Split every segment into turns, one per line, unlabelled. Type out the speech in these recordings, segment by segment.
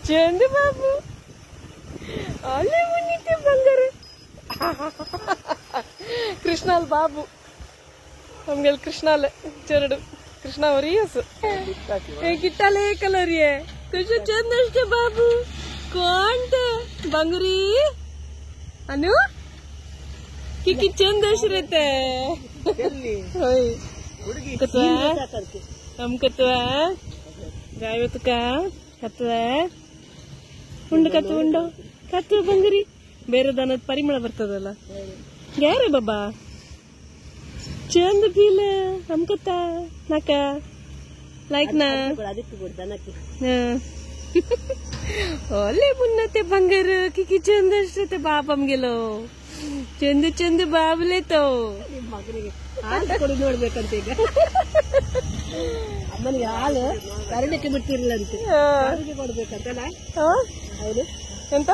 चंदू बाबू अले मुन्नीते बंगार कृष्णाल बाबू नम्गे Krishnal चेरडु Krishna Orius किट्टाले colour ये तुझे चंद अष्टे बाबू कोणते बंगरी अनु किकी चंद अश्रते कतवा हम कतवा गाय तुका कतवा ಉಂಡು ಕತ್ತು ಉಂಡು ಕತ್ತು ಬಂಗಿರಿ ಬೇರೆ ದನದ ಪರಿಮಳ ಬರ್ತದಲ್ಲ ಯಾರೇ ಬಾಬಾ ಚಂದ ಪೀಲ ನಮ್ಕತ್ತ ನಾಕ ಲೈಕ್ ನಾ ಒಳ್ಳೆ ಮುನ್ನತೆ ಬಂಗಾರ ಕಿಕ್ಕಿ ಚಂದ ಅಷ್ಟತೆ ಬಾಬಮ್ ಗೆಲೋ ಚಂದ ಚಂದ ಬಾಬಲೇತೋ ಮಗನಿಗೆ ಹಾಲು ನೋಡ್ಬೇಕಂತ ಈಗ ಅಮ್ಮನಿಗೆ ಹಾಲು ಕರಡಕ್ಕೆ ಬಿಟ್ಟಿರ್ಲಂತೆ ಕೊಡ್ಬೇಕಂತಲ್ಲ ಹೌದು ಎಂತ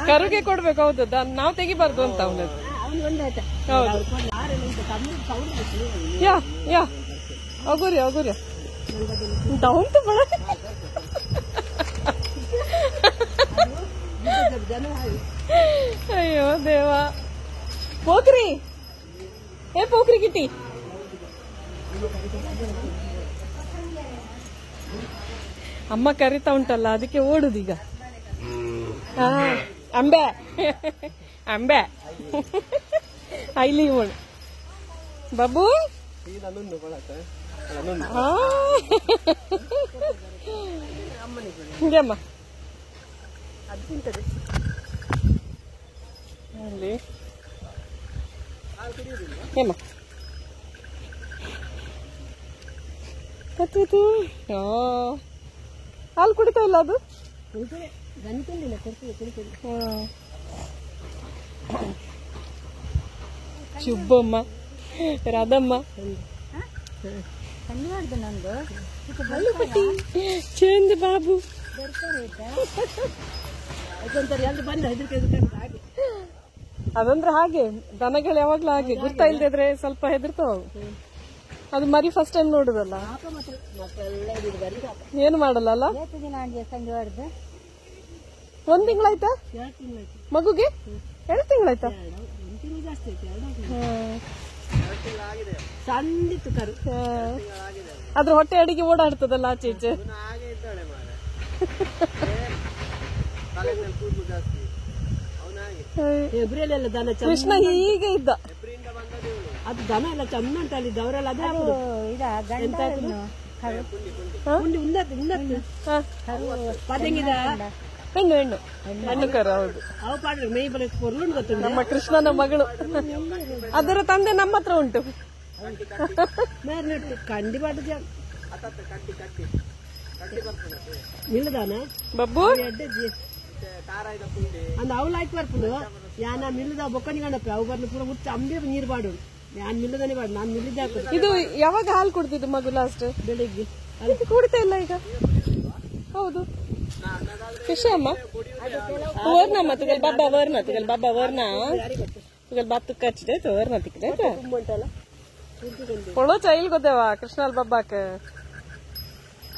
ಕರುಗೆ ಕೊಡ್ಬೇಕು ಹೌದು ನಾವ್ ತೆಗಿಬಾರ್ದು ಅಂತ ಅವನದು ಯಾ ಯಾ ಅಗುರಿ ಅಗುರಿ ಉಂಟು ಬಳ ಅಯ್ಯೋ ದೇವಾ ಪೋಖ್ರಿ ಏ ಪೋಖ್ರಿ ಕಿಟ್ಟಿ ಅಮ್ಮ ಕರಿತಾ ಉಂಟಲ್ಲ ಅದಕ್ಕೆ ಓಡುದೀಗ ಅಂಬೆ ಅಂಬೆ ಐಲಿ ಓಣು ಬಾಬು ಹಿಂಗಮ್ಮ ಅಲ್ಲಿ ಏಮ್ಮ ಕತ್ತು ಹಾಲು ಕುಡಿತಾ ಇಲ್ಲ ಅದು ಶುಭಮ್ಮ ರಾಧಮ್ಮ ಚಂದ ಬಾಬು ಅದಂದ್ರೆ ಹಾಗೆ ದನಗಳು ಯಾವಾಗ್ಲೂ ಹಾಗೆ ಗೊತ್ತಾ ಇಲ್ದಿದ್ರೆ ಸ್ವಲ್ಪ ಹೆದರ್ತಾವ ಅದು ಮರಿ ಫಸ್ಟ್ ಟೈಮ್ ನೋಡುದಲ್ಲ ಏನು ಮಾಡಲ್ಲ ಅಲ್ಲ ಒಂದ್ ತಿಂಗಳಾಯ್ತಾ ಮಗುಗೆ 2 ತಿಂಗಳಾಯ್ತಾ ಅದ್ರ ಹೊಟ್ಟೆ ಅಡಿಗೆ ಓಡಾಡ್ತದಲ್ಲ ಆಚೆ ಈಚೆ ಕೃಷ್ಣ ಹೀಗೆ ಇದ್ದ ಅದು ದನ ಎಲ್ಲ ಚಂದ ಉಂಟಲ್ಲಿ ಅವರೆಲ್ಲ ಅದೇ ಹೆಣ್ಣು ಹೆಣ್ಣು ಹೆಣ್ಣು ಕರ ಹೌದು ಅವು ಪಾಡ್ರೆ ಮೈ ಬಲ ಪೊರ್ಲು ಗೊತ್ತು ನಮ್ಮ ಕೃಷ್ಣನ ಮಗಳು ಅದರ ತಂದೆ ನಮ್ಮ ಹತ್ರ ಉಂಟು ಕಂಡಿ ಪಾಟ ಮಿಲ್ಲದಾನ ಬಬ್ಬು ಅಂದ ಅವಳು ಆಯ್ತು ಬರ್ಪುಡು ಯಾನ ಮಿಲ್ಲದ ಬೊಕ್ಕನಿ ಗಣಪ ಅವು ಬರ್ಲು ಪೂರ ಮುಚ್ಚ ಅಂಬೆ ನೀರು ಬಾಡು ನಾನು ಮಿಲ್ಲದನೆ ಬಾಡು ನಾನು ಮಿಲ್ಲಿದ್ದೆ ಹಾಕೋದು ಇದು ಯಾವಾಗ ಹಾಲು ಕುಡ್ತಿದ್ದು ಮಗು ಲಾಸ್ಟ್ ಬೆಳಿಗ್ಗೆ ಅದಕ್ಕೆ ಕುಡಿತಾ ಇಲ್ಲ ಈಗ ಹೌದು ಖುಷಿ ಅಮ್ಮ ವರ್ಣ ತುಗಲ್ ಬಾಬಾ ವರ್ಣ ತುಗಲ್ ಬಾಬಾ ವರ್ಣ ತುಗಲ್ ಬಾತ್ ಕಚ್ಚಿದೆ ವರ್ಣ ತಿಕ್ಕಿದೆ ಕೊಡೋ ಚೈಲ್ ಗೊತ್ತೇವಾ ಕೃಷ್ಣಲ್ ಬಾಬಾಕ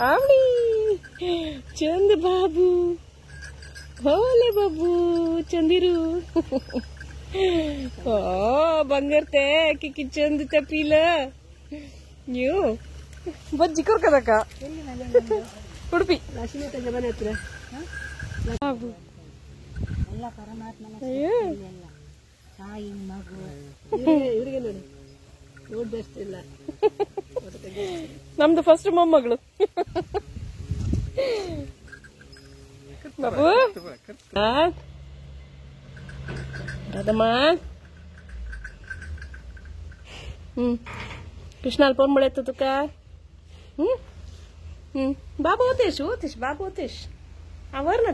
ಆವಡಿ ಚಂದ ಬಾಬು ಹೋಲೆ ಬಾಬು ಚಂದಿರು ಓ ಬಂಗಾರತೆ ಕಿಕ್ಕಿ ಚಂದ ತಪ್ಪಿಲ ನೀವು ಬಜ್ಜಿ ಕೊರ್ಕದಕ್ಕ ಉಡುಪಿ ಮನೆ ಹತ್ರ ಇವರಿಗೆ ನೋಡಿ ನೋಡ್ದಷ್ಟಿಲ್ಲ ನಮ್ದು ಫಸ್ಟ್ ಮೊಮ್ಮಗಳು ಬಾಬು ರಾಧಮ್ಮ कृष्णाला पण मिळत तुका बाबा होतेस बाबा होतेस आवर ना